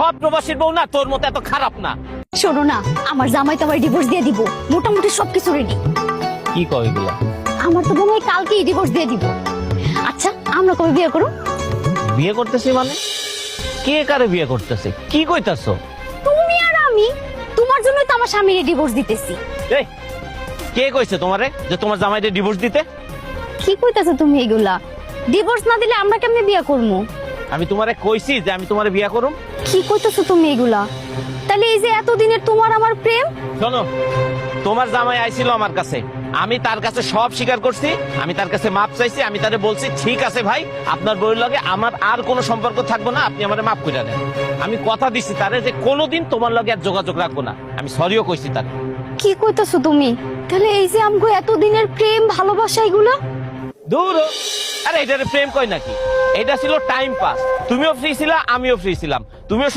সব প্রবাসীর বউ না তোর মতো এত খারাপ না। শোনো না, আমার জামাই তো আমার ডিভোর্স দিয়ে দিব, মোটামুটি সবকিছু রেডি। কি কয় এগুলা? আমার তো মনে হয় কালকেই ডিভোর্স দিয়ে দিব। আচ্ছা, আমরা কবে বিয়ে করব? বিয়ে করতেছি মানে? কে কারে বিয়ে করতেছে? কি কইতাছো? তুমি আর আমি। তোমার জন্যই তো আমার স্বামীর ডিভোর্স দিতেছি। এই, কে কইছে তোমারে যে তোমার জামাইকে ডিভোর্স দিতে? কি কইতাছো তুমি এগুলা? ডিভোর্স না দিলে আমরা কেমনে বিয়ে করবো? আমি তোমারে কইছি যে আমি তোমারে বিয়ে করুম? কি কইতাছো তুমি এগুলা? তাহলে এই যে এতদিনের তোমার আমার প্রেম। শোনো, তোমার জামাই আইছিল আমার কাছে, আমি তার কাছে সব স্বীকার করছি, আমি তার কাছে মাপ চাইছি, আমি তারে বলছি ঠিক আছে ভাই, আপনার বউয়ের লগে আমার আর কোনো সম্পর্ক থাকবো না, আপনি আমারে মাফ করে দেন। আমি কথা দিছি তারে যে কোনোদিন তোমার লগে আর যোগাযোগ রাখবো না, আমি সরিও কইছি তারে। কি কইতাছো তুমি? তাহলে এই যে আমগো এতদিনের প্রেম ভালোবাসা এগুলা? দূর হ। আরে এটারে প্রেম কই নাকি, এটা ছিল টাইম পাস। তুমিও ফ্রি ছিলা, আমিও ফ্রি ছিলাম। তুমিও